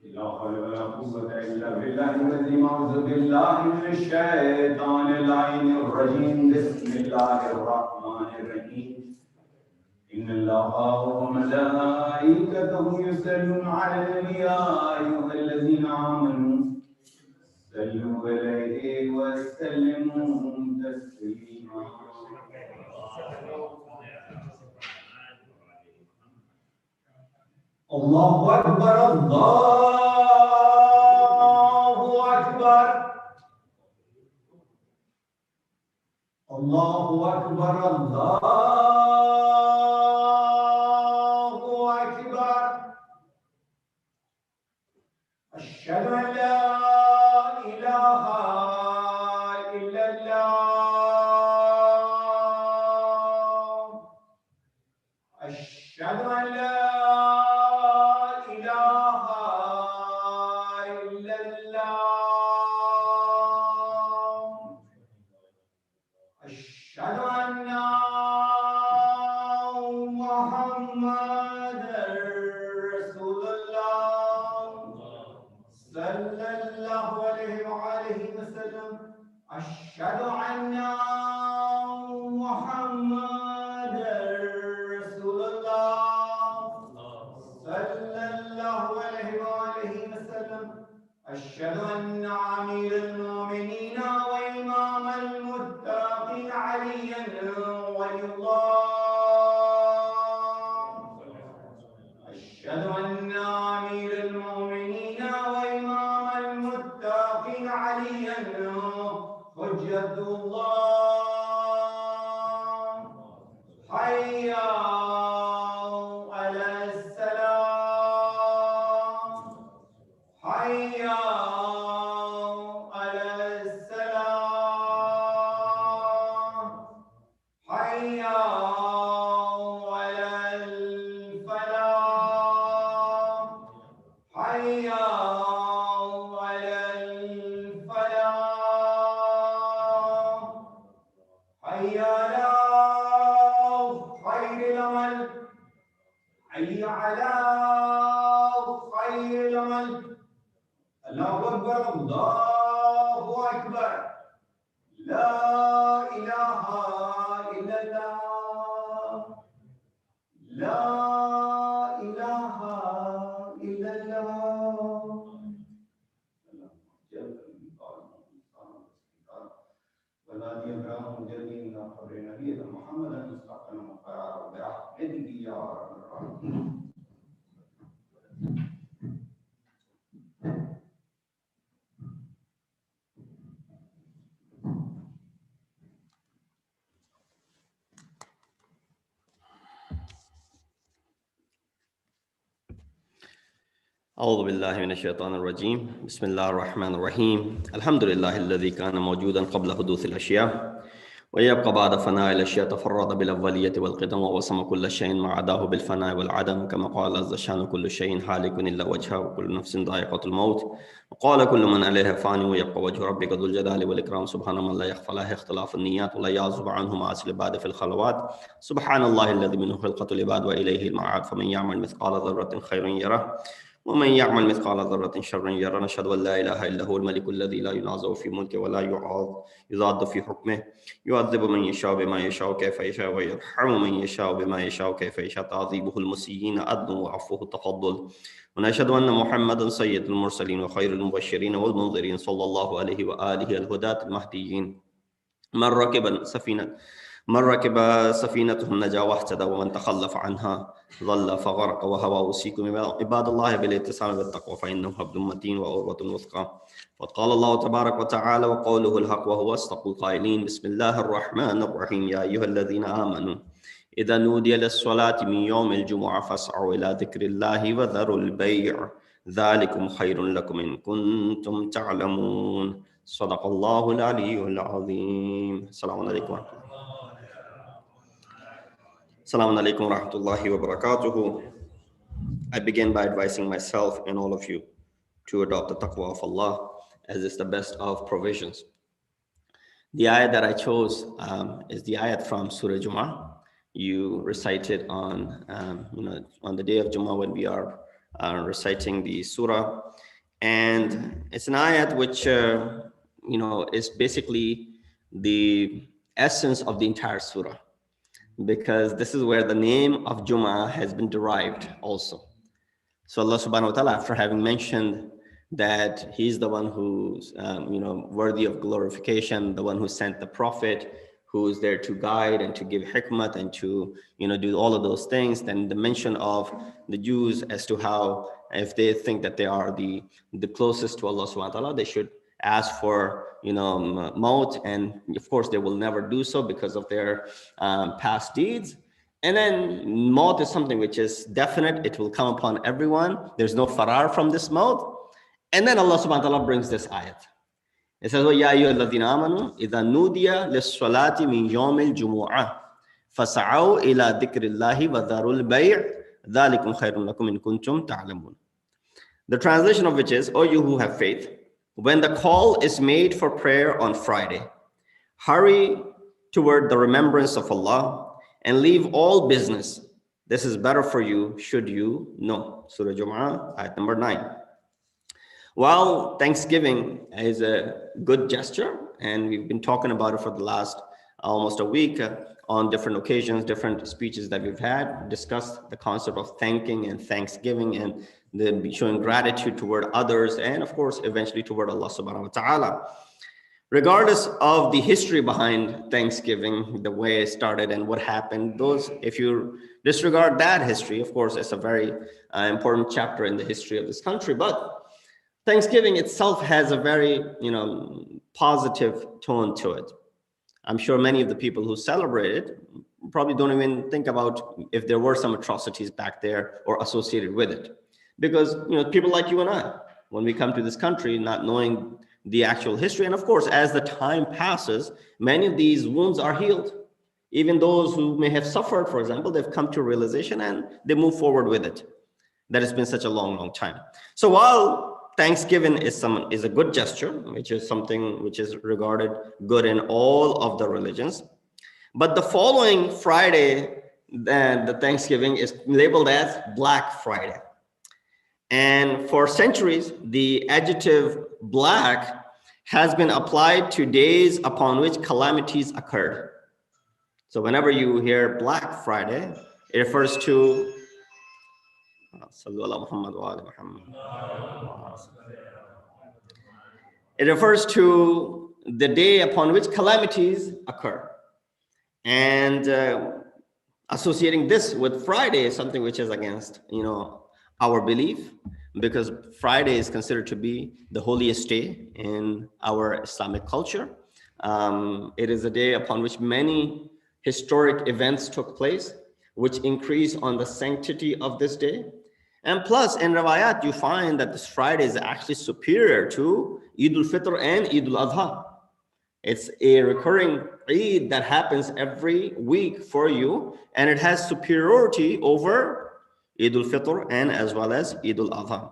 لا حول ولا قوة إلا بالله العظيم. أعوذ بالله من الشيطان اللعين الرجيم. بسم الله الرحمن الرحيم. إن الله وملائكته يصلون على النبي يا أيها الذين آمنوا صلوا عليه وسلموا تسليما. الله أكبر الله أكبر الله أكبر الله أكبر. أشهد أن لا إله إلا الله. أشهد أن لا إله إلا الله. أشهد أن محمدًا رسول الله صلى الله عليه وآله وسلم. أشهد أن محمدًا رسول الله صلى الله عليه وآله وسلم. أشهد أن أمير المؤمنين وإمام المتقين عليا ولي الله. أشهد أن أمير المؤمنين وإمام المتقين عليا حجة الله. حي على السلام. حي على السلام. حي على الفلاح. حي على الفلاح. حي على خير العمل. حي على خير العمل. الله أكبر الله أكبر. لا إله إلا الله. لا إله إلا الله. ونادي إبراهيم جديد قبر نبينا محمدا مستقبلا مقررا برحمتك يا أرحم الراحمين. أعوذ بالله من الشيطان الرجيم. بسم الله الرحمن الرحيم. الحمد لله الذي كان موجودا قبل حدوث الأشياء ويبقى بعد فناء الأشياء. تفرد بالأولية والقدم ووسم كل شيء ما عداه بالفناء والعدم، كما قال عز شأنه كل شيء حالك إلا وجهه وكل نفس ذائقة الموت، وقال كل من عليها فان ويبقى وجه ربك ذو الجلال والإكرام. سبحان من لا يخفى له اختلاف النيات ولا يعزب عنه معاصي العباد في الخلوات. سبحان الله الذي منه خلقة العباد وإليه المعاد. فمن يعمل مثقال ذرة خيرا يره ومن يعمل مثقال ذرة شرا يره. نشهد أن لا إله إلا هو الملك الذي لا ينازع في ملكه ولا يضاد في حكمه. يعذب من يشاء بما يشاء كيف يشاء ويرحم من يشاء بما يشاء كيف يشاء. تعذيبه المسيئين عدل وعفوه تفضل. ونشهد أن محمدا سيد المرسلين وخير المبشرين والمنذرين صلى الله عليه وآله الهداة المهديين. من ركب سفينته النجا واهتدى ومن تخلف عنها ضل فغرق وهوى. أوصيكم عباد الله بالاتصال بالتقوى فإنه حبل متين وعروة وثقى. وقال الله تبارك وتعالى وقوله الحق وهو أصدق القائلين. بسم الله الرحمن الرحيم. يا أيها الذين آمنوا إذا نودي للصلاة من يوم الجمعة فاسعوا إلى ذكر الله وذروا البيع ذلكم خير لكم إن كنتم تعلمون. صدق الله العلي العظيم. السلام عليكم ورحمة الله. Assalamu alaikum wa rahmatullahi wa barakatuhu. I begin by advising myself and all of you to adopt the taqwa of Allah, as is the best of provisions. The ayat that I chose is the ayat from Surah Jumah. You recite it on, on the day of Jumah when we are reciting the surah, and it's an ayat which, is basically the essence of the entire surah, because this is where the name of Jum'ah has been derived also. So Allah subhanahu wa ta'ala, after having mentioned that he's the one who's worthy of glorification, the one who sent the prophet, who is there to guide and to give hikmat and to do all of those things, then the mention of the Jews as to how, if they think that they are the closest to Allah subhanahu wa ta'ala, they should ask for maut, and of course they will never do so because of their past deeds. And then maut is something which is definite, it will come upon everyone, there's no farar from this maut. And then Allah subhanahu wa ta'ala brings this ayat. It says, وَيَا أَيُّهَا الَّذِينَ آمَنُوا إِذَا نُودِيَ لِلصَّلَاةِ مِنْ يَوْمِ الْجُمُعَةِ فَسَعَوْا إِلَى ذِكْرِ اللَّهِ وَذَرُوا الْبَيْعَ ذَلِكُمْ خَيْرٌ لَكُمْ إِن كُنتُمْ تَعْلَمُونَ. The translation of which is, O you who have faith, when the call is made for prayer on Friday, hurry toward the remembrance of Allah and leave all business. This is better for you, should you know. Surah Jum'ah, ayat number 9. While Thanksgiving is a good gesture, and we've been talking about it for the last almost a week on different occasions, different speeches that we've had, discussed the concept of thanking and thanksgiving and showing gratitude toward others, and of course, eventually toward Allah subhanahu wa ta'ala. Regardless of the history behind Thanksgiving, the way it started and what happened, if you disregard that history, of course, it's a very important chapter in the history of this country, but Thanksgiving itself has a very, positive tone to it. I'm sure many of the people who celebrate it probably don't even think about if there were some atrocities back there or associated with it. Because, people like you and I, when we come to this country, not knowing the actual history, and of course, as the time passes, many of these wounds are healed. Even those who may have suffered, for example, they've come to realization and they move forward with it. That has been such a long, long time. So while Thanksgiving is a good gesture, which is something which is regarded good in all of the religions, but the following Friday, the Thanksgiving is labeled as Black Friday. And for centuries, the adjective black has been applied to days upon which calamities occurred. So whenever you hear Black Friday, it refers to the day upon which calamities occur. And associating this with Friday is something which is against, our belief, because Friday is considered to be the holiest day in our Islamic culture. It is a day upon which many historic events took place, which increase on the sanctity of this day. And plus, in Rawayat, you find that this Friday is actually superior to Eid al-Fitr and Eid al-Adha. It's a recurring Eid that happens every week for you, and it has superiority over Eid al-Fitr and as well as Eid al-Adha.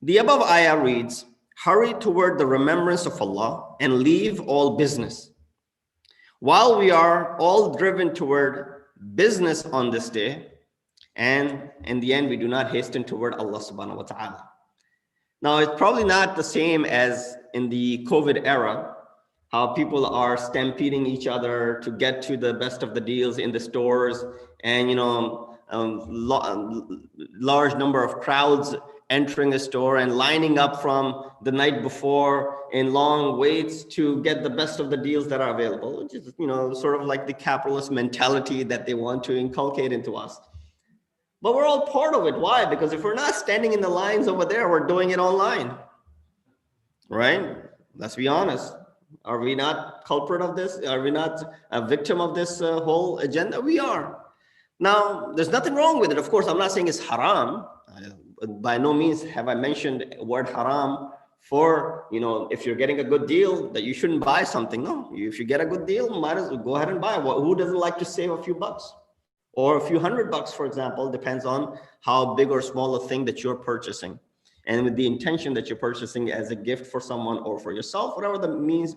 The above ayah reads, hurry toward the remembrance of Allah and leave all business. While we are all driven toward business on this day, and in the end, we do not hasten toward Allah subhanahu wa ta'ala. Now, it's probably not the same as in the COVID era, how people are stampeding each other to get to the best of the deals in the stores, and large number of crowds entering the store and lining up from the night before in long waits to get the best of the deals that are available, which is sort of like the capitalist mentality that they want to inculcate into us. But we're all part of it. Why? Because if we're not standing in the lines over there, we're doing it online, right? Let's be honest. Are we not culprit of this? Are we not a victim of this whole agenda? We are. Now, there's nothing wrong with it. Of course, I'm not saying it's haram. By no means have I mentioned word haram for, if you're getting a good deal, that you shouldn't buy something. No, if you get a good deal, might as well go ahead and buy. Who doesn't like to save a few bucks? Or a few $100, for example, depends on how big or small a thing that you're purchasing. And with the intention that you're purchasing as a gift for someone or for yourself, whatever the means,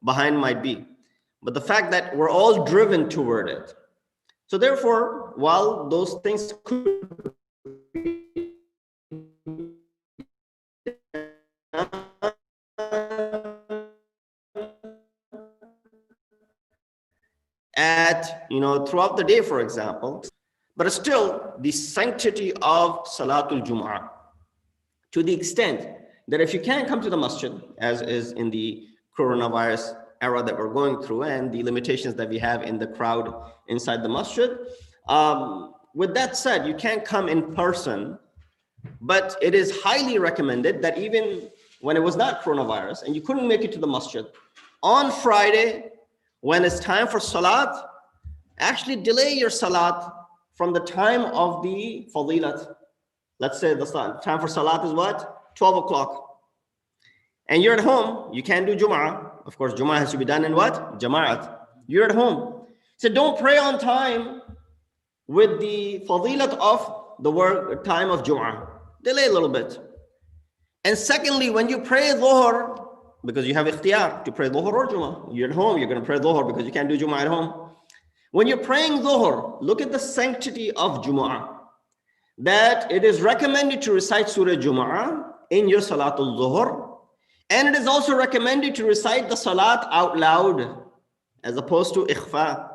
behind might be. But the fact that we're all driven toward it. So therefore, while those things could throughout the day, for example, but still the sanctity of Salatul Jum'ah, to the extent that if you can't come to the masjid, as is in the coronavirus era that we're going through and the limitations that we have in the crowd inside the masjid, with that said, you can't come in person, but it is highly recommended that even when it was not coronavirus and you couldn't make it to the masjid, on Friday, when it's time for salat, actually delay your salat from the time of the fadilat. Let's say the time for salat is what? 12 o'clock. And you're at home, you can't do Jum'ah. Of course, Jum'ah has to be done in what? Jama'at. You're at home. So don't pray on time with the fadilat of the time of Jum'ah. Delay a little bit. And secondly, when you pray Dhuhr, because you have ikhtiyar to pray Dhuhr or Jum'ah, you're at home, you're going to pray Dhuhr because you can't do Jum'ah at home. When you're praying Dhuhr, look at the sanctity of Jum'ah, that it is recommended to recite Surah Jum'ah in your Salatul Dhuhr, and it is also recommended to recite the Salat out loud as opposed to ikhfa,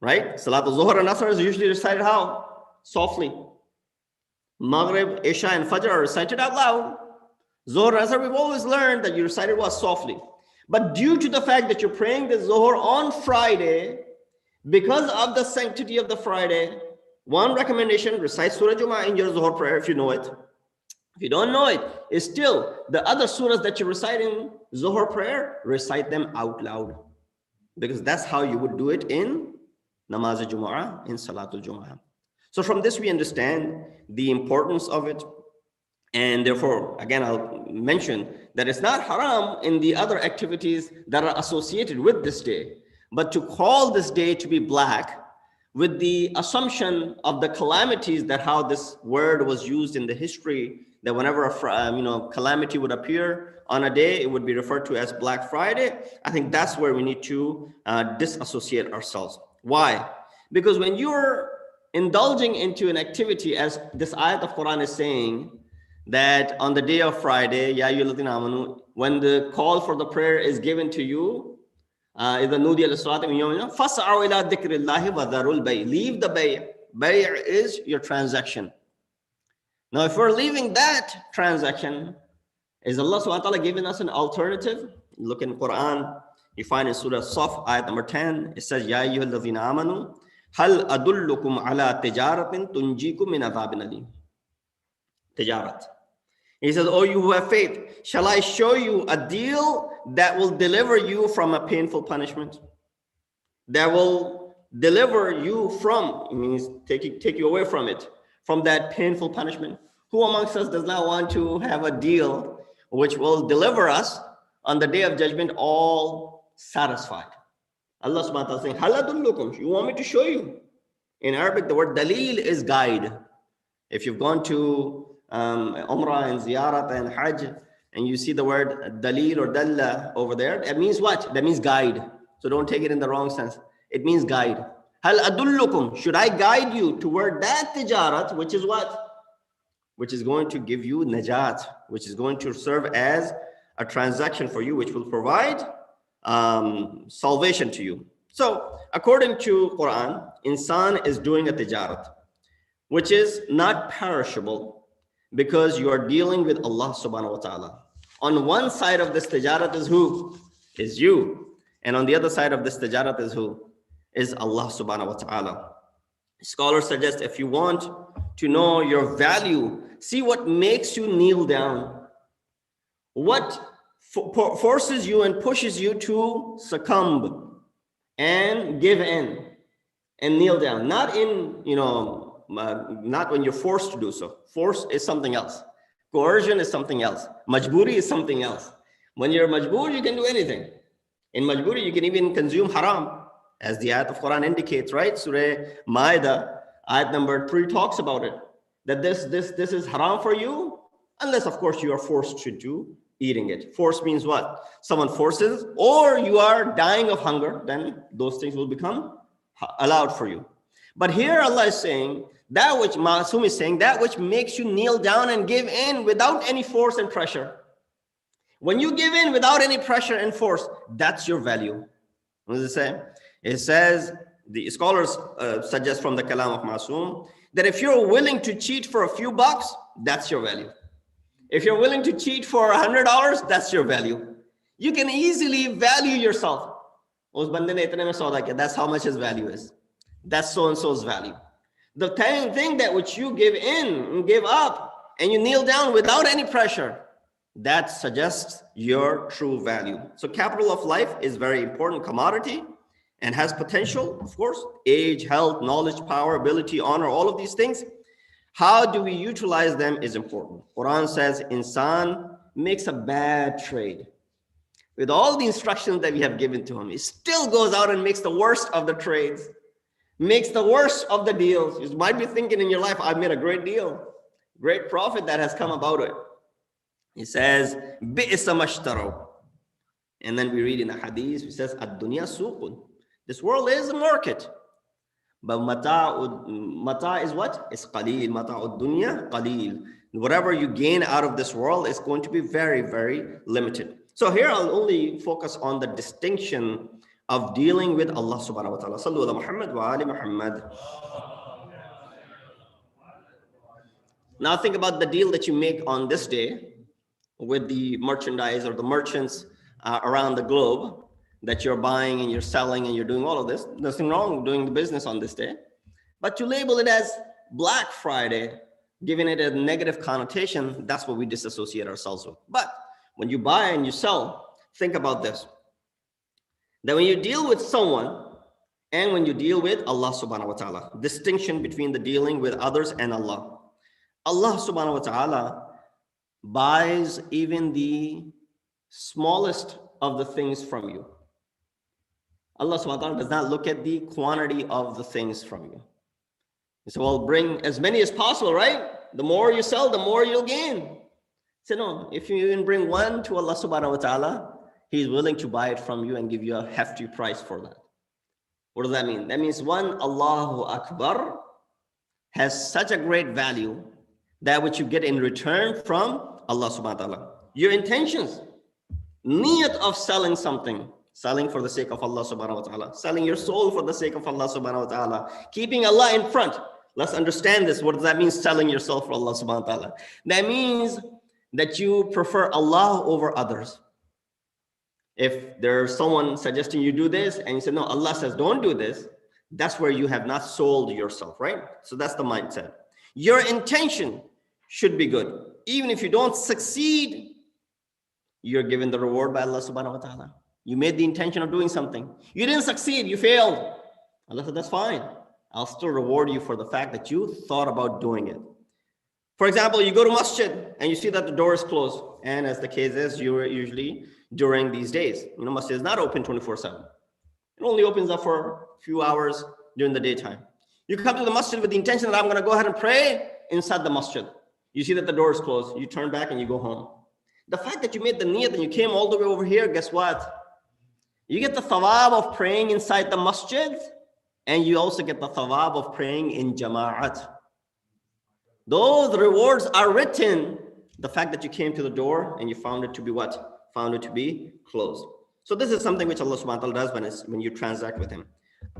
right? Salatul Dhuhr and Asr is usually recited how? Softly. Maghrib, Isha, and Fajr are recited out loud. Zuhr and Asr, we've always learned that you recite it was softly. But due to the fact that you're praying the Zuhr on Friday, because of the sanctity of the Friday, one recommendation, recite Surah Jum'ah in your Zuhr prayer if you know it. If you don't know it, it's still the other surahs that you recite in Zuhr prayer, recite them out loud. Because that's how you would do it in Namaz Jum'ah, in Salatul Jum'ah. So from this we understand the importance of it. And therefore, again, I'll mention that it's not haram in the other activities that are associated with this day. But to call this day to be black with the assumption of the calamities, that how this word was used in the history, that whenever a calamity would appear on a day, it would be referred to as Black Friday. I think that's where we need to disassociate ourselves. Why? Because when you're indulging into an activity, as this ayat of Quran is saying, that on the day of Friday, Ya ayyuhalladhina amanu, when the call for the prayer is given to you, leave the bay'. Bay' is your transaction. Now, if we're leaving that transaction, is Allah subhanahu wa ta'ala giving us an alternative? Look in Quran, you find in Surah Saf, ayat number 10, it says, Ya ayyuhalladhina amanu, hal adullukum ala tijaratin tunjikum min adhabin alim. Tijarat. He says, oh, you who have faith, shall I show you a deal that will deliver you from a painful punishment? That will deliver you from, it means take you away from it, from that painful punishment. Who amongst us does not want to have a deal which will deliver us on the day of judgment all satisfied? Allah subhanahu wa ta'ala saying, Hal adullukum, you want me to show you? In Arabic, the word dalil is guide. If you've gone to Umrah and Ziyarat and Hajj, and you see the word dalil or dalla over there, that means what? That means guide. So don't take it in the wrong sense. It means guide. Hal adullukum, should I guide you toward that tijarat, which is what? Which is going to give you najat, which is going to serve as a transaction for you, which will provide salvation to you. So according to Quran, insan is doing a tijarat, which is not perishable, because you are dealing with Allah subhanahu wa ta'ala. On one side of this tijarat is who? Is you. And on the other side of this tijarat is who? Is Allah subhanahu wa ta'ala. Scholars suggest if you want to know your value, see what makes you kneel down. What forces you and pushes you to succumb and give in and kneel down. Not in, not when you're forced to do so. Force is something else. Coercion is something else. Majburi is something else. When you're majbur, you can do anything. In majburi, you can even consume haram, as the ayat of Quran indicates, right? Surah Ma'idah, ayat number 3 talks about it. That this is haram for you, unless, of course, you are forced to do eating it. Force means what? Someone forces, or you are dying of hunger, then those things will become allowed for you. But here Allah is saying, that which Ma'asum is saying, that which makes you kneel down and give in without any force and pressure. When you give in without any pressure and force, that's your value. What does it say? It says, the scholars suggest from the Kalam of Ma'asum, that if you're willing to cheat for a few bucks, that's your value. If you're willing to cheat for $100, that's your value. You can easily value yourself. That's how much his value is. That's so-and-so's value. The thing that which you give in and give up and you kneel down without any pressure, that suggests your true value. So capital of life is very important commodity and has potential, of course, age, health, knowledge, power, ability, honor, all of these things. How do we utilize them is important. Quran says, insan makes a bad trade. With all the instructions that we have given to him, he still goes out and makes the worst of the trades, makes the worst of the deals. You might be thinking in your life, I've made a great deal, great profit that has come about it. He says, bi'sa mashtaraw. And then we read in the hadith, it says, ad-dunya suqun. This world is a market. But mata is what? It's qaleel. Mata'ud dunya qaleel. Whatever you gain out of this world is going to be very, very limited. So here I'll only focus on the distinction of dealing with Allah subhanahu wa ta'ala. Sallu ala Muhammad wa ali Muhammad. Now think about the deal that you make on this day with the merchandise or the merchants around the globe that you're buying and you're selling and you're doing all of this. Nothing wrong with doing the business on this day. But you label it as Black Friday, giving it a negative connotation, that's what we disassociate ourselves with. But when you buy and you sell, think about this. That when you deal with someone and when you deal with Allah subhanahu wa ta'ala, distinction between the dealing with others and Allah. Allah subhanahu wa ta'ala buys even the smallest of the things from you. Allah subhanahu wa ta'ala does not look at the quantity of the things from you. He said, well, bring as many as possible, right? The more you sell, the more you'll gain. He said, no, if you even bring one to Allah subhanahu wa ta'ala, He's willing to buy it from you and give you a hefty price for that. What does that mean? That means one, Allahu Akbar, has such a great value that which you get in return from Allah subhanahu wa ta'ala. Your intentions, niyat of selling something, selling for the sake of Allah subhanahu wa ta'ala, selling your soul for the sake of Allah subhanahu wa ta'ala, keeping Allah in front. Let's understand this. What does that mean, selling yourself for Allah subhanahu wa ta'ala? That means that you prefer Allah over others. If there's someone suggesting you do this and you say, no, Allah says don't do this, that's where you have not sold yourself, right? So that's the mindset. Your intention should be good. Even if you don't succeed, you're given the reward by Allah subhanahu wa ta'ala. You made the intention of doing something. You didn't succeed, you failed. Allah said, that's fine. I'll still reward you for the fact that you thought about doing it. For example, you go to masjid and you see that the door is closed. And as the case is, usually during these days, masjid is not open 24/7. It only opens up for a few hours during the daytime. You come to the masjid with the intention that I'm going to go ahead and pray inside the masjid. You see that the door is closed. You turn back and you go home. The fact that you made the niyat and you came all the way over here, guess what? You get the thawab of praying inside the masjid, and you also get the thawab of praying in jama'at. Those rewards are written. The fact that you came to the door and you found it to be what? Found it to be closed. So this is something which Allah subhanahu wa ta'ala does when you transact with Him.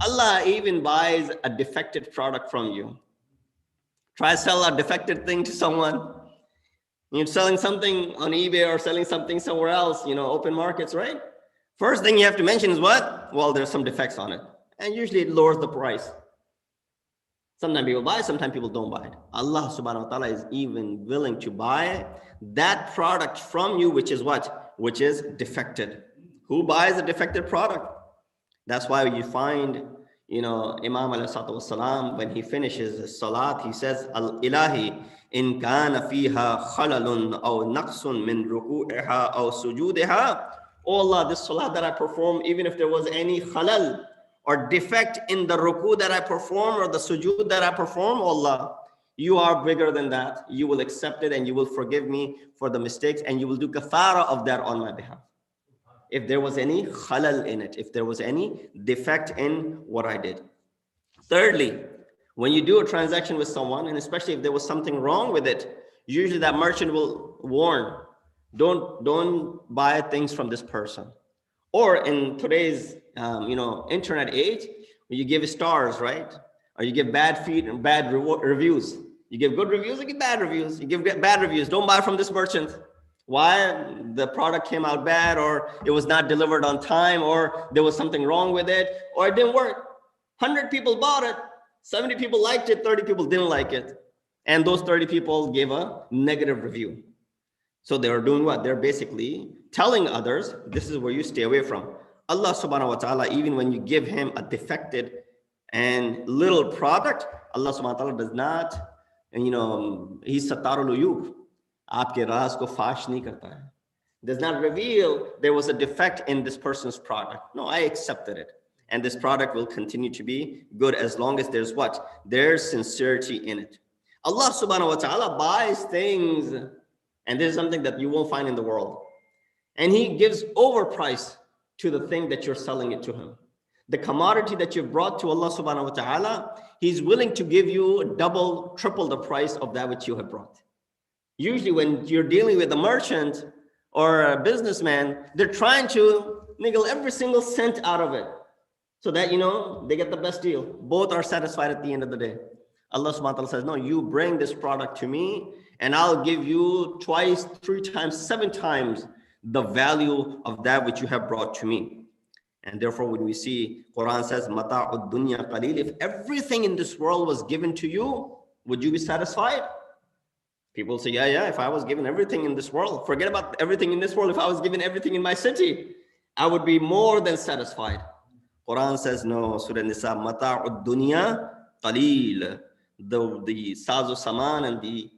Allah even buys a defective product from you. Try to sell a defective thing to someone. You're selling something on eBay or selling something somewhere else, open markets, right? First thing you have to mention is what? Well, there's some defects on it. And usually it lowers the price. Sometimes people buy, sometimes people don't buy it. Allah subhanahu wa ta'ala is even willing to buy that product from you, which is what? Which is defected. Who buys a defective product? That's why you find, Imam alayhi salam, when he finishes his salat, he says, Al-Ilahi, in kana fiha khalalun aw naqsun min ruku'iha aw sujudiha. Oh Allah, this salat that I perform, even if there was any khalal or defect in the ruku that I perform or the sujood that I perform, oh Allah, you are bigger than that. You will accept it and you will forgive me for the mistakes and you will do kafara of that on my behalf. If there was any khalal in it, if there was any defect in what I did. Thirdly, when you do a transaction with someone, and especially if there was something wrong with it, usually that merchant will warn, don't buy things from this person. Or in today's internet age, you give stars, right? Or you give bad reviews. You give good reviews, you give bad reviews. You give bad reviews, don't buy from this merchant. Why? The product came out bad, or it was not delivered on time, or there was something wrong with it, or it didn't work. 100 people bought it, 70 people liked it, 30 people didn't like it. And those 30 people gave a negative review. So they are doing what? They're basically telling others, this is where you stay away from. Allah subhanahu wa ta'ala, even when you give him a defected and little product, Allah subhanahu wa ta'ala does not, he's satarul uyub. Aapke raaz ko fash nahi karta hai. Does not reveal there was a defect in this person's product. No, I accepted it. And this product will continue to be good as long as there's what? There's sincerity in it. Allah subhanahu wa ta'ala buys things, and this is something that you won't find in the world. And he gives overprice to the thing that you're selling it to him. The commodity that you've brought to Allah subhanahu wa ta'ala, he's willing to give you double, triple the price of that which you have brought. Usually when you're dealing with a merchant or a businessman, they're trying to niggle every single cent out of it so that, they get the best deal. Both are satisfied at the end of the day. Allah subhanahu wa ta'ala says, no, you bring this product to me and I'll give you twice, 3 times, 7 times the value of that which you have brought to me. And therefore, when we see Quran says, Mata'ud dunya qalil, if everything in this world was given to you, would you be satisfied? People say, yeah, if I was given everything in this world, forget about everything in this world. If I was given everything in my city, I would be more than satisfied. Quran says, no, Surah Nisa, Mata'ud dunya qalil. The sazu saman and the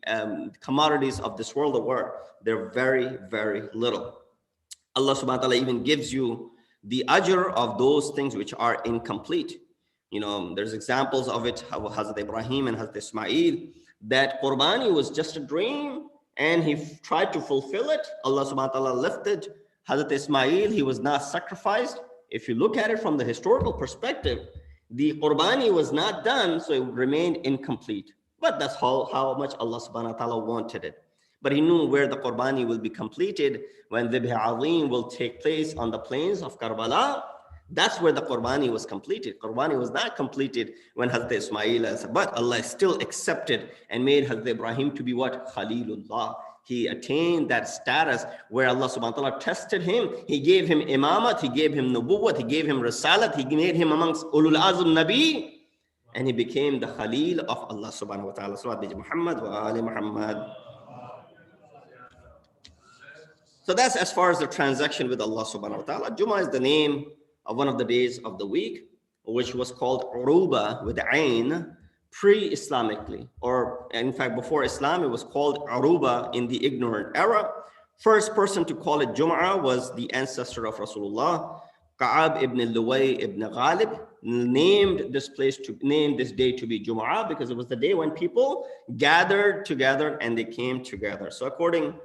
commodities of this world of work, they're very, very little. Allah subhanahu wa ta'ala even gives you the ajr of those things which are incomplete. There's examples of it, how Hazrat Ibrahim and Hazrat Ismail, that Qurbani was just a dream and he tried to fulfill it. Allah subhanahu wa ta'ala lifted Hazrat Ismail, he was not sacrificed. If you look at it from the historical perspective, the Qurbani was not done, so it remained incomplete. But that's how much Allah subhanahu wa ta'ala wanted it. But he knew where the Qurbani will be completed, when the Azim will take place on the plains of Karbala. That's where the Qurbani was completed. Qurbani was not completed when Hazrat Ismail, but Allah still accepted and made Hazrat Ibrahim to be what? Khalilullah. He attained that status where Allah subhanahu wa ta'ala tested him. He gave him imamat, he gave him nubuwwat, he gave him risalat, he made him amongst ulul azm nabi, and he became the Khalil of Allah subhanahu wa ta'ala. Salawat Muhammad wa ali Muhammad. So that's as far as the transaction with Allah subhanahu wa ta'ala. Jum'ah is the name of one of the days of the week, which was called Uruba with Ain, pre-Islamically, or in fact before Islam it was called Aruba in the ignorant era. First person to call it Jum'ah was the ancestor of Rasulullah, Ka'ab ibn Luway ibn Ghalib, named this day to be Jum'ah because it was the day when people gathered together and they came together. So according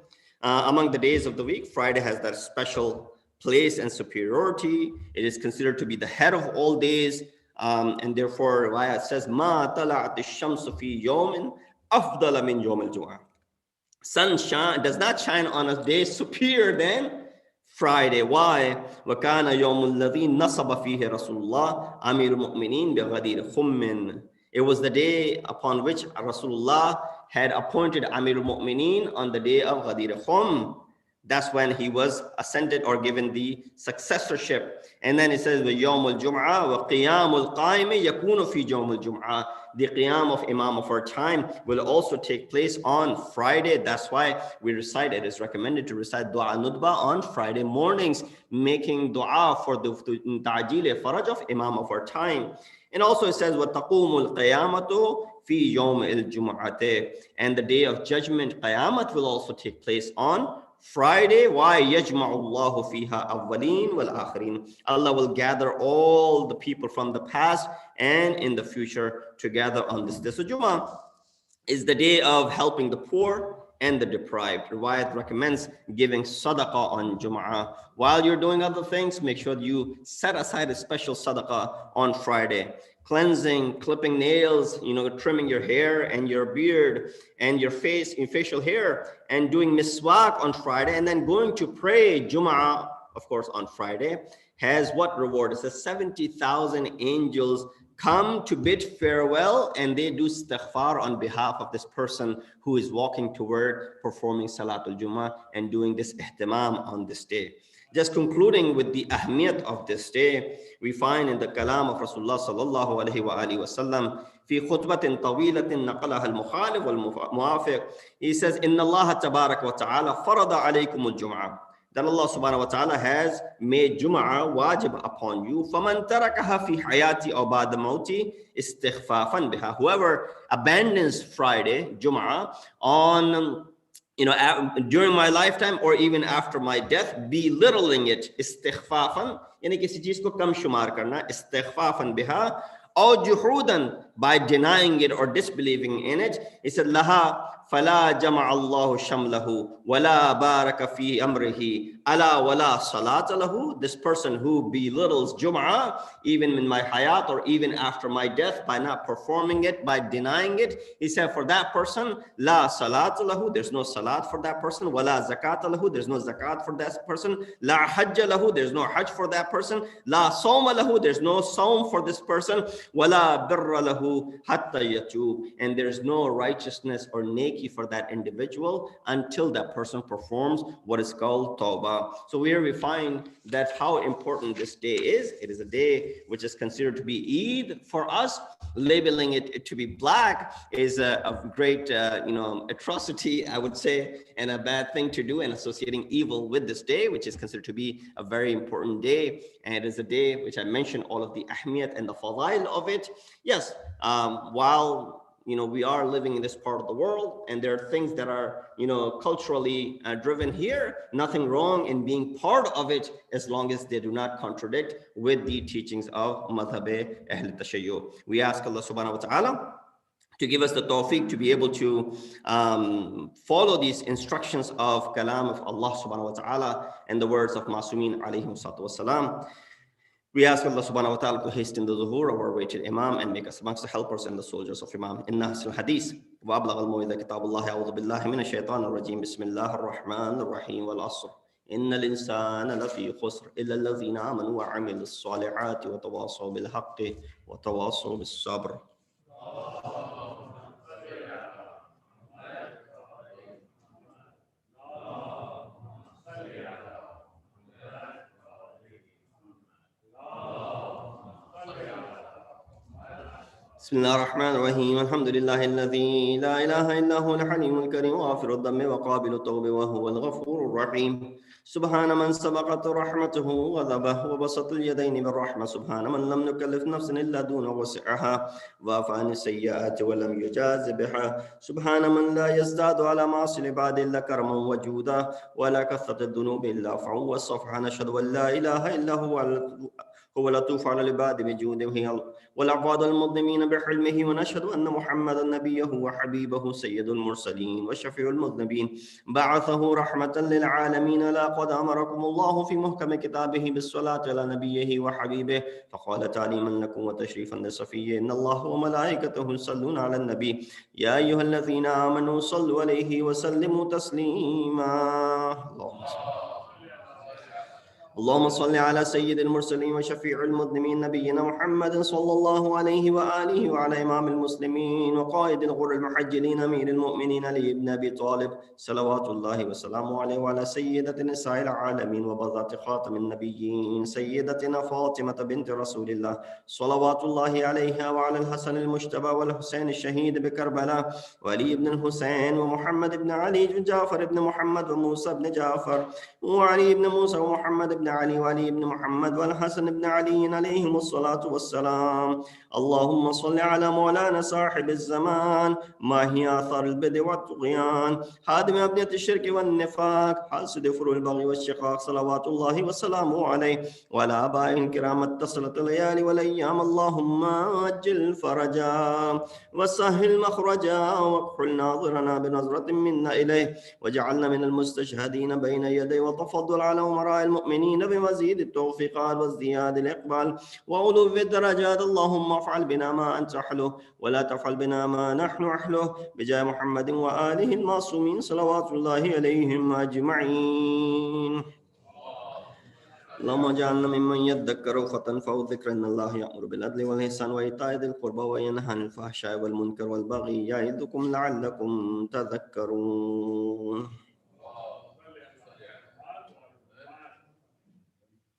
among the days of the week, Friday has that special place and superiority. It is considered to be the head of all days. And therefore, riwayat says, "Ma tala'at ash-shamsu fi yawmin afdala min yawm al-jum'ah." Sun does not shine on a day superior than Friday. Why? وَكَانَ يَوْمُ الَّذِي نَصَبَ فِيهِ رَسُولُ اللَّهِ أَمِيرُ الْمُؤْمِنِينَ بِغَدِيرِ خُمٍّ. It was the day upon which Rasulullah had appointed Amir al-Mu'mineen on the day of Ghadir Khum. That's when he was ascended or given the successorship. And then it says, وَيَوْمُ الْجُمْعَةِ وَقِيَامُ الْقَائِمِ يَكُونُ فِي يَوْمِ الْجُمْعَةِ. The qiyam of Imam of our time will also take place on Friday. That's why we recite, it is recommended to recite Dua Nudba on Friday mornings, making dua for the ta'jil faraj of Imam of our time. And also it says, وَتَقُومُ الْقِيَامَةُ فِي يَوْمِ الْجُمْعَةِ. And the day of judgment, Qiyamah, will also take place on Friday. Why? يَجْمَعُ اللَّهُ فِيهَا أَوَّلِينَ وَالْآخِرِينَ. Allah will gather all the people from the past and in the future together on this day. So Jummah is the day of helping the poor and the deprived. Riwayat recommends giving sadaqah on Jum'ah. While you're doing other things, make sure you set aside a special sadaqah on Friday. Cleansing, clipping nails, trimming your hair and your beard and your face, your facial hair, and doing miswak on Friday, and then going to pray Jum'ah, of course, on Friday, has what reward? It says 70,000 angels come to bid farewell, and they do istighfar on behalf of this person who is walking toward performing Salatul Jummah and doing this ihtimam on this day. Just concluding with the ahmiyat of this day, we find in the kalam of Rasulullah sallallahu alayhi wa alihi wa sallam, في خطبة طويلة نقلها المخالف والموافق, he says, إن الله تبارك وتعالى فرض عليكم الجمعة, that Allah subhanahu wa ta'ala has made Jum'ah wajib upon you. فَمَنْ تَرَكَهَا فِي حَيَاتِ أَوْ بَعْدَ مَوْتِ اسْتِخْفَافًا بِهَا. Whoever abandons Friday, Jum'ah, on during my lifetime or even after my death, belittling it, istighfafan, यानी किसी चीज को कम शुमार करना, istighfafan biha, or juhudan, by denying it or disbelieving in it. He said, laha فلا جمع الله شمله ولا بارك في أمره ألا ولا صلاة له. This person who belittles Jum'ah, even in my hayat or even after my death, by not performing it, by denying it, he said, for that person, لا صلاة له, there's no salat for that person, ولا زكاة له, there's no zakat for that person, لا حج له, there's no hajj for that person, لا صوم له, there's no sawm for this person, ولا بر له حتى يتوب, and there's no righteousness or neki for that individual until that person performs what is called tawbah. So here we find that how important this day is. It is a day which is considered to be Eid for us. Labeling it to be black is a great atrocity, I would say, and a bad thing to do, and associating evil with this day, which is considered to be a very important day. And it is a day which I mentioned all of the ahmiyat and the fadail of it. Yes, while we are living in this part of the world, and there are things that are, culturally driven here. Nothing wrong in being part of it, as long as they do not contradict with the teachings of Madhab-e-Ahl Tashayyu. We ask Allah subhanahu wa ta'ala to give us the tawfiq to be able to follow these instructions of kalam of Allah subhanahu wa ta'ala and the words of Masumeen alayhim salatu wasalam. We ask Allah subhanahu wa ta'ala to hasten the zuhur of our awaited Imam and make us amongst the helpers and the soldiers of Imam. Inna hasil hadith wa ablagh al-mu'idha kitabullah a'udhu billahi minash shaitanir rajim. Bismillahir rahmanir rahim. Wal asr. Innal insana lafi khusr illa alladhina amanu wa 'amilus salihati wa tawasaw bil haqqi wa tawasaw bis sabr. بسم الله الرحمن الرحيم. الحمد لله الذي لا إله إلا هو الحليم الكريم غافر الذنب وقابل التوب وهو الغفور الرحيم. سبحان من سبقت رحمته وغضبه وبسط اليدين بالرحمة. سبحان من لم نكلف نفسا إلا دون وسعها وعفى عن السيئات ولم يجاز بها. سبحان من لا يزداد على معاصي العباد إلا كرما وجودا ولا كثرة الذنوب إلا عفوا والصفحا. نشهد أن لا إله إلا هو لطوف على العباد بجوده والعباد المظلمين بحلمه. ونشهد أن محمدا نبيه وحبيبه سيد المرسلين وشفيع المذنبين بعثه رحمة للعالمين. لقد أمركم الله في محكم كتابه بالصلاة على نبيه وحبيبه فقال تعليما لكم وتشريفا لصفيه إن الله وملائكته يصلون على النبي يا أيها الذين آمنوا صلوا عليه وسلموا تسليما. اللهم صل على سيد المرسلين وشفيع المذنبين نبينا محمد صلى الله عليه وآله وعلى إمام المسلمين وقائد الغر المحجلين أمير المؤمنين علي بن أبي طالب صلوات الله وسلامه عليه وعلى سيدة نساء العالمين وبذات خاتم النبيين سيدتنا فاطمة بنت رسول الله صلوات الله عليها وعلى الحسن المجتبى والحسين الشهيد بكربلاء وعلي بن الحسين ومحمد بن علي بن جعفر بن محمد وموسى بن جعفر وعلي بن موسى ومحمد بن بن علي وعلي بن محمد والحسن بن علي عليهم الصلاة والسلام. اللهم صل على مولانا صاحب الزمان، ما هي آثار البدع والطغيان، حادم أبنية الشرك والنفاق، حاسد فروع البغي والشقاق، صلوات الله وسلامه عليه وعلى آبائه الكرام اتصلت الليالي والأيام. اللهم أجل فرجا وسهل مخرجا واكحل ناظرنا بنظرة منا إليه، وجعلنا من المستشهدين بين يديه، وتفضل على أمراء المؤمنين بمزيد التوفيقات وازدياد الإقبال وعلو الدرجات. اللهم افعل بنا ما أنت أحله ولا تفعل بنا ما نحن أحله، بجاه محمد وآله المعصومين صلوات الله عليهم أجمعين. اللهم اجعلنا ممن يذكر فتنفع الذكر، ان الله يأمر بالعدل والإحسان وإيتاء ذي القربى وينهى عن الفحشاء والمنكر والبغي يعظكم لعلكم تذكرون.